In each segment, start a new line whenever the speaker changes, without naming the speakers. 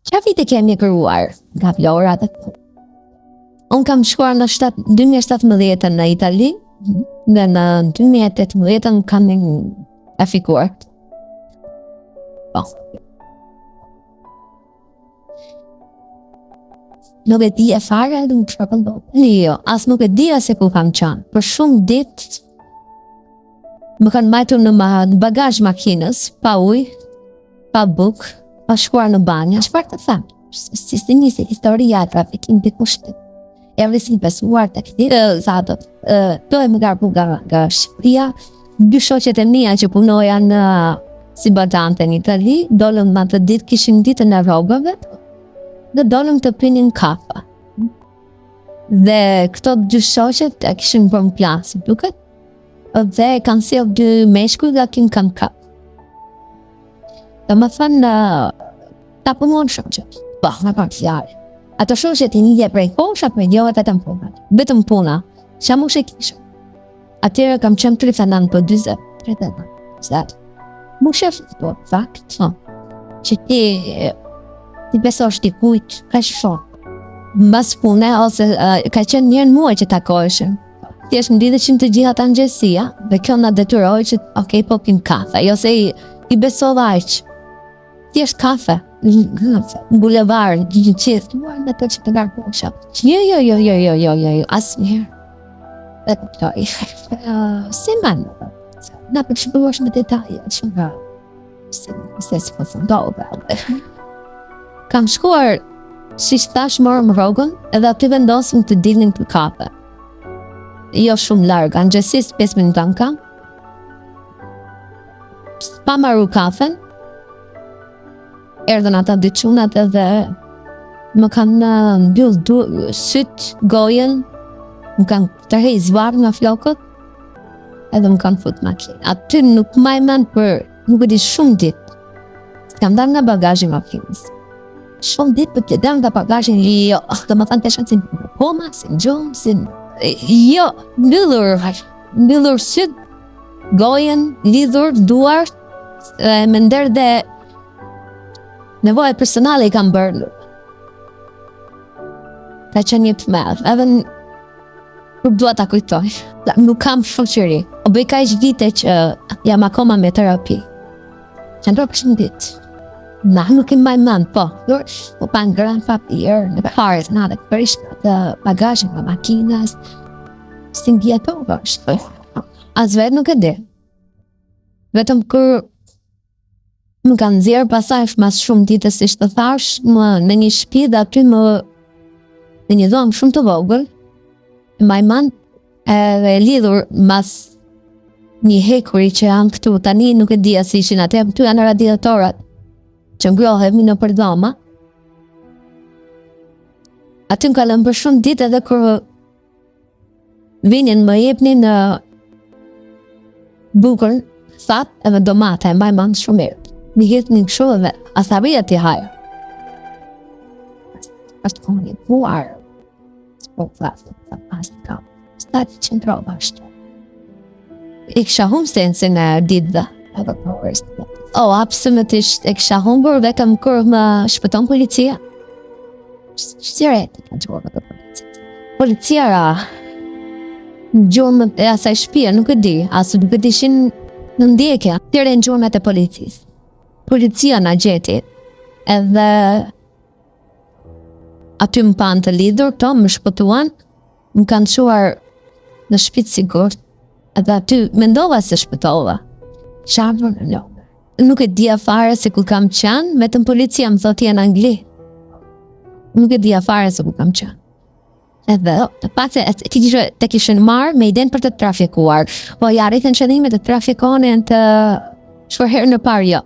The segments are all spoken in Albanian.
Qa vite kemi kërruar nga Vlora? Unë kam shkuar në 2017 në Itali dhe në 2018 kam afikuar. Po. Nuk e di e fare edhe nuk shpërpëllot. Jo, as nuk e di se ku kam qanë. Për shumë ditë më kanë majtur në bagazh makinës, pa ujë, pa bukë, pa shkuar në banja. Çfarë të them? Si nisi historia e trafikimit të kushtit. Edhe si besuar të do e më garbu nga Shqipëria. Dy shoqet e mia që punoja si badante në Itali, dolëm në atë ditë, kishin ditën e rrogave dhe dolëm të pinin kafe. Dhe këto dy shoqet e kishin bërë në plan, si duket, dhe kanë sjellë dy meshkuj dhe akin kanë kap. Dhe më thënë, ta punon shoqet. Po, me pak fjalë. Ato shoqet i nije prej kosha, prej jo vetëm punat. Vetëm puna, qa mu shë kishë. Atyre kam qenë 39 për 20, 30. Mu shef të fakt, që ti besosh t'i kujt, ka shumë. Mbas pune, ose ka qenë njërë muaj që takoheshim. Ti është mblidheshim të gjitha të angjesia, dhe kjo na detyroi që, okej, po pim kafe, jo se i besova aq. Ti është kafe, në bulevard, gjithë qithë, në të që të garposha. Jo, asnjëherë. Dhe kuptoj, si manë, na përshpëruash me detaje, që nga, se si po thëndove. Kam shkuar, si thash morëm rrogën, edhe aty vendosim të dilnin për kafe. Jo shumë larg, angjesis 5 minuta në kam. Pa marru kafen, erdhën ata dy çunat edhe më kanë mbyll syt, gojen, më kanë tërhej zvarr nga flokët, edhe më kanë fut makinë. Aty nuk më mend për, nuk e di shumë ditë. S'kam dalë nga bagazhi i makinës. Shumë ditë për të dalë nga bagazhi, jo, do më thanë të shanë si poma, si gjumë, si... Jo, mbyllur syt, gojen, lidhur, duart, me ndër dhe nevoja personale i kam bërë. Ka qenë një tmerr, edhe nuk dua ta kujtoj. Nuk kam shoqëri. O bëj kaq vite që jam akoma me terapi. Qëndro për shumë ditë. Nuk i mbaj mend, po pa ngrënë papir, në parë, në dhe përishka të bagazhin në makinës, si ngjetova është. As vetë nuk e di. Vetëm kër më kanë nxjerrë pasaj mas shumë ditës, si të thash, në një shtëpi dhe aty në një dhomë shumë të vogël, mbaj mend edhe lidhur mas një hekuri që janë këtu, tani nuk e dia si ishin atë, këtu janë radiatorat që ngrohemi në për dhoma. Aty më kalëm për shumë ditë edhe kër vinin më jepnin në bukër, thatë edhe domate, e mbaj mend shumë mirë. Një hitë një këshu edhe asabia t'i hajë. Ashtë kohë një buarë. S'po flasë, ashtë kam. Stati që në trova ashtë. I kësha humë sensin e ditë dhe. Edhe përës të bëtë. Absolutisht e kësha humbur dhe kam kërë më shpëton policia. Qëtëret e ka gjurë të policia. Policia ra në gjurë e asaj shpia, nuk e di, asë nuk e dishin në ndjekja. Tëre në gjurëmet e policisë. Policia na gjeti, edhe aty më panë të lidhur, këto më shpëtuan, më kanë shuar në shtëpi sigurt, edhe aty mendova se shpëtova. Shabër në lopë. Nuk e dia fare se ku kam qenë, vetëm policia më thot jenë Angli. Nuk e dia fare se ku kam qenë. Edhe, të pase, të kishin marrë me iden për të trafikuar, po ja rritën qëllimet të trafikonin të shkërherë në parë, jo.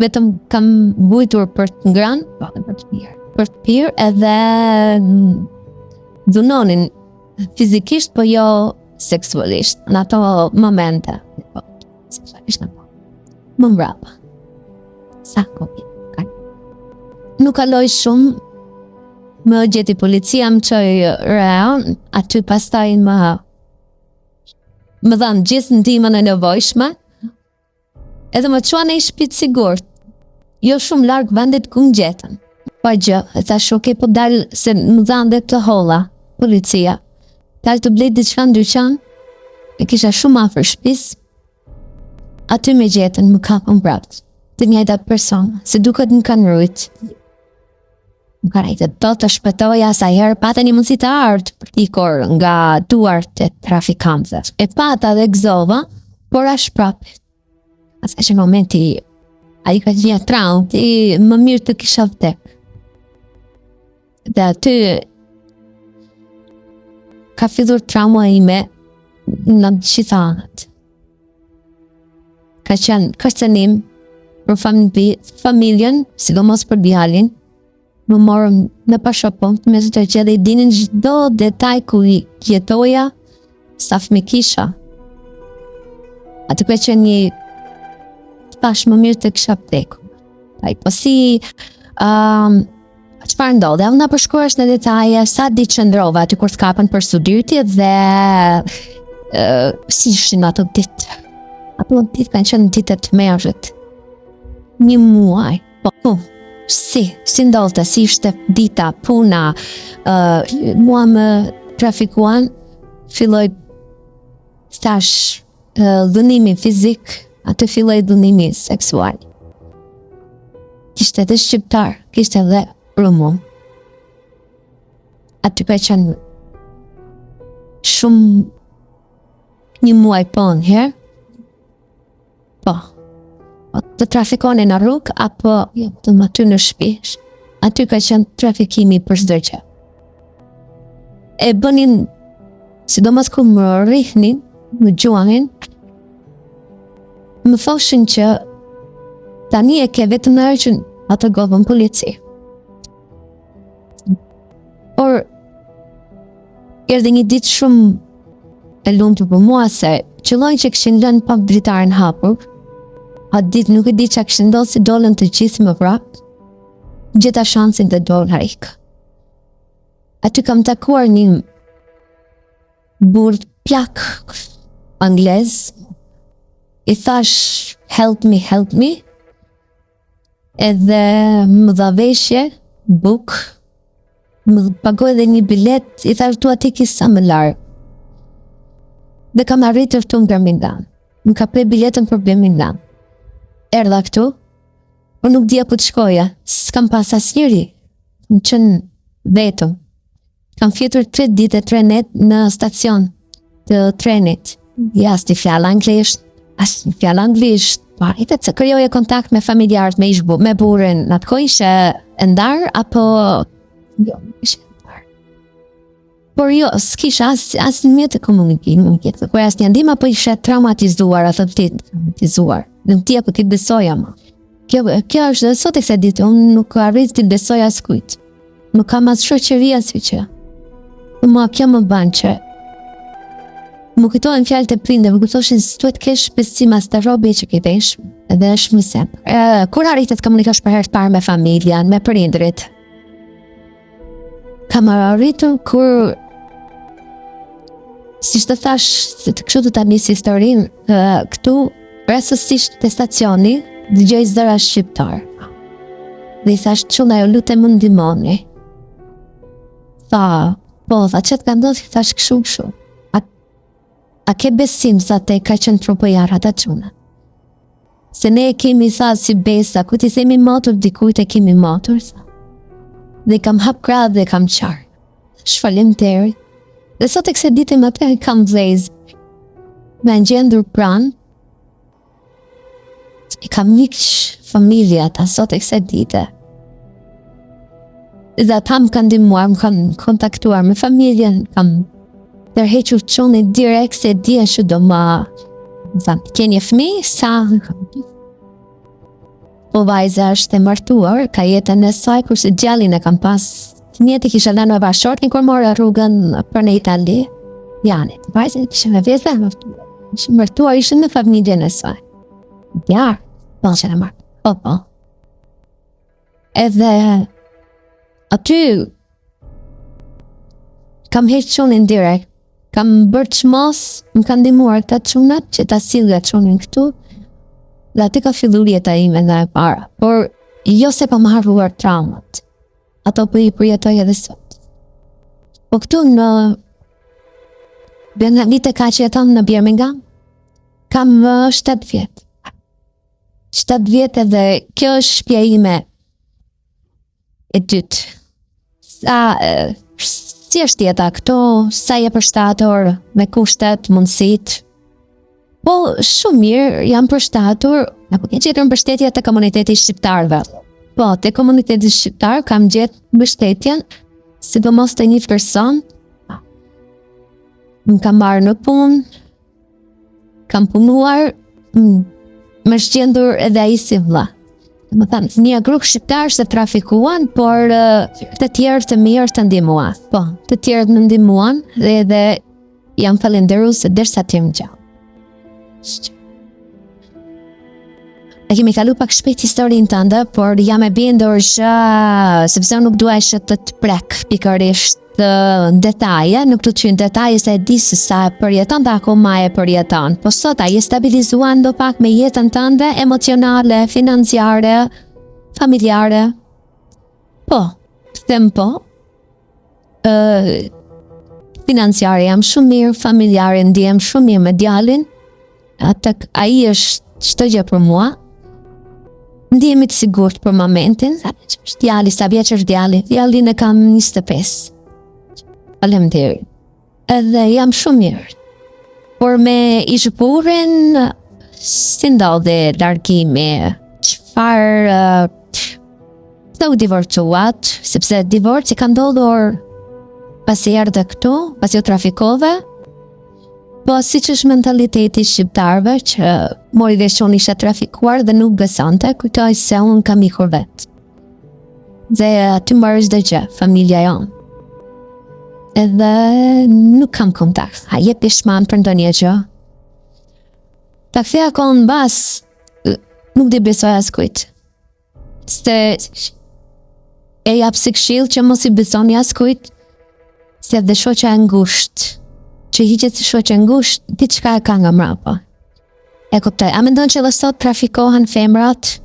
Vetëm kam bujtur për të ngranë, për të pirë, edhe dhunonin fizikisht, po jo seksualisht, në ato momente. Seksualisht në po. Më mbrapa. Sa kopi. Nuk kaloj shumë, më gjeti policia, më qoj reon, aty pastaj më dhanë gjithë ndihmën e nevojshme, edhe më qua në i shtëpi sigurt. jo shumë larg vendit ku më gjetën. Pa gjë, e thash okay, po dal se më dhanë dhe të holla, policia. Dal të blej diçka në dyqan, e kisha shumë afër shtëpisë. Aty me gjetën më kapën prapë. Të njëjta persona, se duket më kanë rujt. Më ka rejtë të shpëtoja sa herë pata një mundësi të ardhë për ikur nga duart e trafikantëve. E pata dhe gëzova, por ashtë prapë. Asa që momenti, a i ka gjitha traumë, ti më mirë të kisha vdek. Dhe aty, ka filluar trauma ime në gjitha anët. Ka qenë kërcenim për familjen, sidomos për djalin, më morëm në pashapunt me të që dhe i dinin çdo detaj ku i jetoja, sa fëmijë kisha. Aty ka qenë një pash më mirë të kisha vdekur. Ai po si çfarë ndodhi? Unë na përshkruash në detaje sa di qëndrova aty kur t'kapën për studyrti dhe si ishin ato ditë. Ato ditë kanë qenë ditë të mërshët. Një muaj. Po, si ndodhte, si ishte dita, puna, mua më trafikuan, filloj thash dhunimi fizik, atë filloj dhunimi seksual. Kishte edhe shqiptar, kishte edhe rumun. Aty ka qenë shumë një muaj po në herë, po, të trafikoni në rrugë, apo të më aty në shtëpi. Aty ka qenë trafikimi për çdo gjë. E bënin, sidomos kur më rrihnin, më gjuanin, më thoshin që tani e ke vetëm në që atë govën polici. Por, erdhi një ditë shumë e lumtur për mua se qëlloj që këshin lënë pa dritarin hapur. Atë ditë nuk e di që këshin ndodhë si dolën të gjithë më prapë, gjeta shansin të dolë harikë. Aty kam takuar një burr plak anglez, i thash help me, edhe më dha veshje, buk, më pagoj edhe një bilet, i thash tu ati kisa më larë. Dhe kam arritur këtu në Birmingham, më ka pre biletën për Birmingham. Erdha këtu, por nuk dija ku të shkoja, s'kam pas asnjëri, më qenë vetëm. Kam fjetur 3 ditë e 3 net në stacion të trenit. Asnjë fjalë anglisht, paritet se krijoja kontakt me familjarët, me burrin, në atë kohë ishte e ndarë apo jo, ishte e ndarë. Por jo, s'kisha asnjë mjet të komunikimit, kur asnjë ndihmë apo ishe traumatizuar, traumatizuar. Nuk tija për t'i besoja ma. Kjo është dhe sot e kësa ditë, unë nuk arrit t'i besoj as kujt. Nuk kam as shoqëria si që. Ma kjo më banë që më kujtojnë fjalët e prindërve, më kujtoshin si duhet kesh besim as të robi që ke vesh, edhe është më sepër. Kur arritet komunikosh për herë të parë me familjen, me prindrit? Kam arritur kur si të thash, se të kështu të ta njësë historinë, këtu rësësisht të stacioni, dëgjoj zëra shqiptar. Dhe i thash, quna jo lutem më ndihmoni. Tha, po, që të ka ndodhë, thash këshu. A ke besim sa te ka qenë tropëjar ata quna? Se ne e kemi tha si besa, ku ti themi motor, dikujt e kemi motor, sa. Dhe kam hap krah dhe kam qarë. Shfalim teri. Dhe sot e kse ditë më të kam vlezë. Me në gjendur pranë, i kam miqë familja ta sot e këse dite. Dhe ata më kanë ndihmuar, më kanë kontaktuar me familjen, kam tërhequr çonin direkt se dia që do më thanë, ke një fëmijë, sa? Po vajza është e martuar, ka jetën e saj, kurse djalin e kam pas të njëjtë kisha lënë në bashkëshortin kur mora rrugën për në Itali. Janit, vajzën kishte me vetë ishte martuar, ishte në familjen e saj. Ja, po që në marrë. Po. Edhe aty kam heqë çonin direkt. Kam bërë çmos, më kanë ndihmuar këta çunat që ta sillja çonin këtu. Dhe aty ka filluar jeta ime nga e para. Por jo se po më harruar traumat, ato po i përjetoj edhe sot. Po këtu në vite ka që jeton në Birmingham, kam 7 vjet. 7 vjet edhe kjo është shtëpia ime e dytë. Si është jeta këto, sa je përshtatur me kushtet, mundësit. Po, shumë mirë, jam përshtatur, apo ke gjetur mbështetje të komunitetit shqiptarëve. Po, te komuniteti shqiptar kam gjetur mbështetjen, sidomos të një person. Më kam marrë në punë, kam punuar, më shgjendur edhe ai si vëlla. Më thanë, një grup shqiptar se trafikuan, por të tjerë të mirë të ndihmuan. Po, të tjerë të më ndihmuan dhe jam falënderuese derisa të jem gjallë. E kemi kalu pak shpejt historinë tënde, por jam e bindur që sepse nuk dua që të prek pikërisht detaje, nuk do të qenë detaje se e di se sa e përjeton dhe akoma e përjeton. Po sot a je stabilizuar ndo pak me jetën tënde emocionale, financiare, familjare? Po, them po. Financiare jam shumë mirë, familjare ndihem shumë mirë me djalin. Ai është çdo gjë për mua. Ndihemi të sigurt për momentin. Djali, sa vjeç është djali? Djalin e kam 25. Faleminderit. Edhe jam shumë mirë. Por me ishburin, si ndodhi largimi? Çfarë të u divorcuat? Sepse divorci ka ndodhur pasi erdhe këtu, pasi u trafikove. Po siç është mentaliteti shqiptarëve që mori vesh unë isha trafikuar dhe nuk besonte, kujtoj se unë kam ikur vetë. Dhe aty marrë çdo gjë, familja jonë. Edhe nuk kam kontakt. A je pishman për ndonjë gjë? Ta kthea kohën mbas, nuk di besoj askujt. Se e jap si këshill që mos i besoni askujt, se dhe shoqja e ngushtë, që hiqet si shoqja e ngushtë, diçka e ka nga mbrapa. E kuptoj. A mendon që edhe sot trafikohen femrat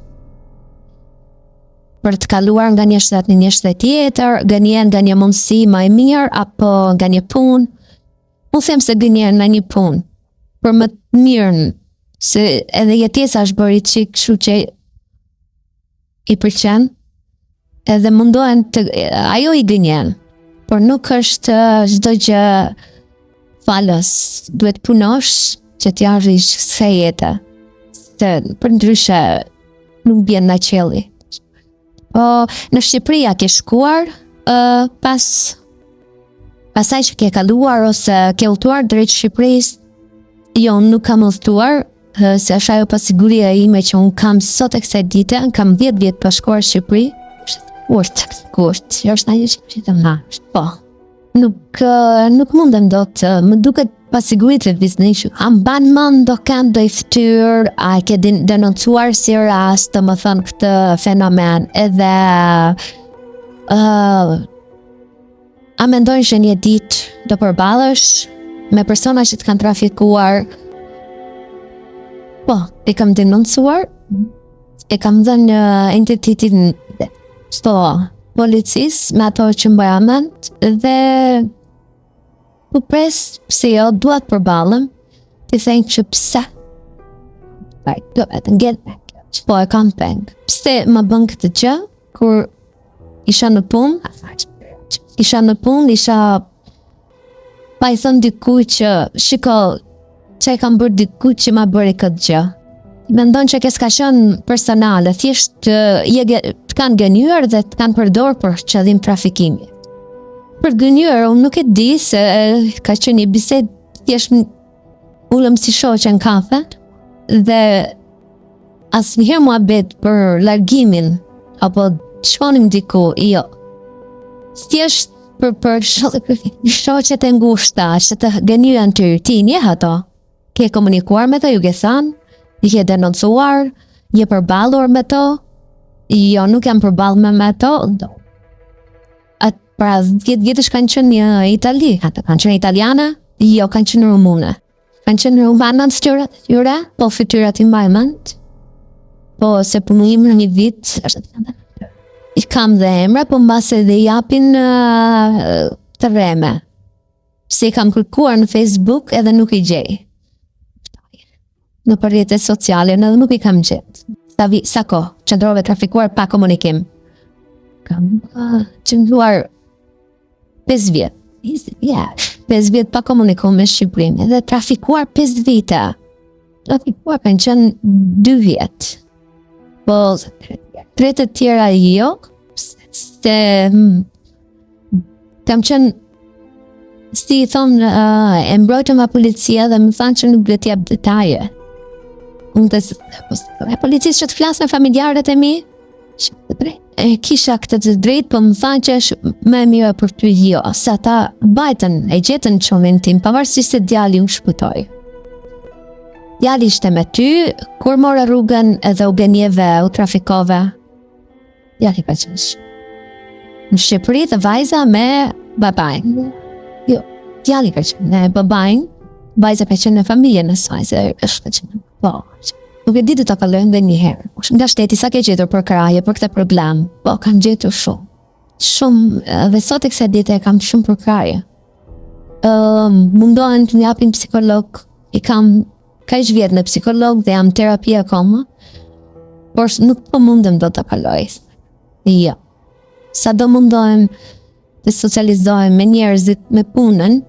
për të kaluar nga një shtet në një shtet tjetër, gënjen nga një mundësi më e mirë apo nga një punë? Unë them se gënjen nga një punë, për më të mirën, se edhe jetesa është bërë çik, kështu që i pëlqen, edhe mundohen të ajo i gënjen, por nuk është çdo gjë falës, duhet punosh që t'ja arrish kësaj jete, se për ndryshe nuk bjen nga qielli. Po, në Shqipëri a ke shkuar pasaj që ke kaluar ose ke udhëtuar drejt Shqipërisë? Jo, nuk kam udhëtuar, se është ajo pasiguria ime që unë kam sot e kësaj dite, kam 10 vjet pa shkuar në Shqipëri. Është një që të më po. Nuk mundem do të më duket pasigurit të biznesu. A mban mend do kanë do i fytyr, a ke denoncuar si rast të më thënë këtë fenomen, edhe a mendojnë që një ditë do përballesh me persona që të kanë trafikuar? Po, e kam denoncuar, e kam dhënë entitetin policisë me ato që mbaj amend, dhe po pres pse jo, dua të përballem, ti thënë që pse? Do të ngel. Po e kam peng. Pse më bën këtë gjë kur isha në punë? Pa i thënë dikujt që shiko, që e kam bërë dikujt që ma bëri këtë gjë. Mendon që s'ka qenë personale, thjesht të kanë gënjur dhe të kanë përdorur për qëllim trafikimi. Për gënjur, unë nuk e di se ka qenë një bisedë, thjesht ulëm si shoqe në kafe dhe asnjëherë muhabet për largimin apo shkonim diku, jo. Thjesht për shoqet e ngushta që të gënjurën ti njeh ato. Ke komunikuar me të, ju ke thënë, i ke denoncuar, je përballur me to? Jo, nuk jam përballur me to. Pra, vjetësh kanë qenë një Itali, ata kanë qenë italiane? Jo, kanë qenë rumune. Kanë qenë rumana në fytyrat jure? Po fytyrat i mbaj mend? po se punojmë në një vit, i kam dhe emra, po mbase dhe japin të reme. Se i kam kërkuar në Facebook edhe nuk i gjej. Në për rrjetet sociale, edhe nuk i kam gjetë. Sa kohë, qendrove trafikuar pa komunikim. Kam qëndruar 5 vjet. 5 vjet pa komunikom me Shqipërinë, edhe trafikuar 5 vite. Trafikuar kanë qenë 2 vjet. Po, 3 të tjera jo, se kam qenë, si i thonë, e mbrojtëm a policia dhe më thanë që nuk dhe t'jep detaje. Unë dhe policisë që të flasë me familjarët e mi, kisha këtë të drejt, po më thanë që është me mire për ty jo, se ata bajtën, e gjetën qëllin tim, pavarësisht se djali u shpëtoj. Djali ishte me ty, kur mora rrugën edhe u genjeve, u trafikove, djali ka qenë në Shqipëri dhe vajza me babajnë. Jo, djali ka qenë me babajnë, vajza ka qenë në familjen e saj, se është ka qenë po. Nuk e ditë të kalojnë dhe njëherë. Nga shteti sa ke gjetur për kraje, për këtë problem, po kam gjetur shumë. Shumë, dhe sot e kësa dite e kam shumë për kraje. Mundohen të një japin psikolog, i kam ka ish vjetë në psikolog dhe jam terapi akoma, por nuk po mundem do të kaloj. Jo. Sa do mundohem të socializohem me njerëzit me punën,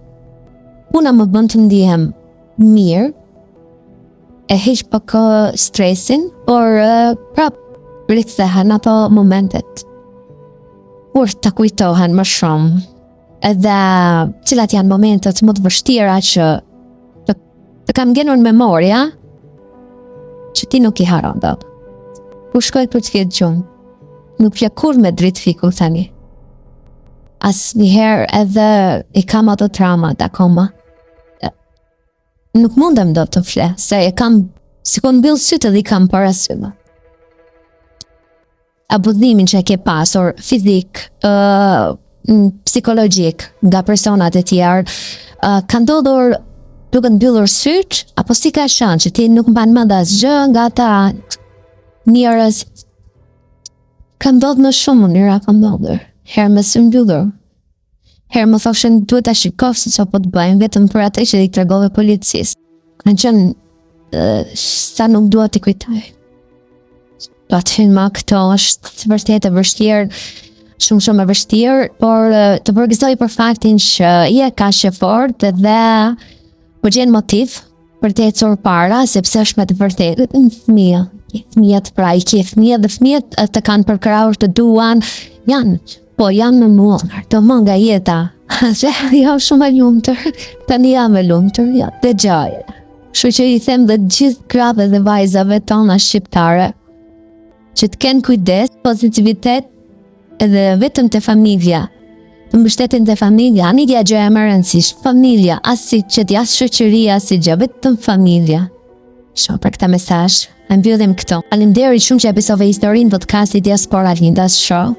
puna më bën të ndihem mirë, e heq pak stresin, por prap rikthehen ato momentet kur të kujtohen më shumë, edhe cilat janë momentet më të vështira që të kam gjenur në memoria që ti nuk i haron do. Ku shkoj për të këtë gjumë? Nuk pja kur me dritë fiku tani. As njëherë edhe i kam ato traumat akoma. Nuk mundem do të fle, se e kam, si kon bil sytë edhe i kam para syve. Abuzimin që e ke pasur, fizik, psikologjik, nga personat e tjerë, ka ndodhur duke mbyllur syt, apo si ka shanë që ti nuk mban mend asgjë nga ta njerëz. Ka ndodhur në shumë mënyra, ka ndodhur. Herë me sy mbyllur. Herë më thoshin duhet ta shikosh se çfarë po të bëjmë vetëm për atë që i tregove policisë. Kanë qenë sa nuk dua t'i kujtoj. Do të hyjmë këto është vërtet e vështirë, shumë e vështirë, por të përgëzoj për faktin që je kaq e fortë dhe po gjen motiv për të ecur para, sepse është me të vërtetë një fëmijë. Fëmijët pra i ke fëmijë dhe fëmijët të kanë për krahur të duan, janë me mua, të më nga jeta. Jo shumë e lumtur, tani jam e lumtur, ja, dhe gjaje. Kështu që i them dhe gjithë grave dhe vajzave tona shqiptare, që të kenë kujdes, pozitivitet, edhe vetëm të familja, të mbështetin të familja, familja gjë e më rëndësishme, familja, asi që t'ja shoqëria, si gjë, vetëm familja. Shoh për këtë mesazh, e mbyllim këto. Faleminderit shumë që episodove historinë podcastit Diaspora Lindas Show.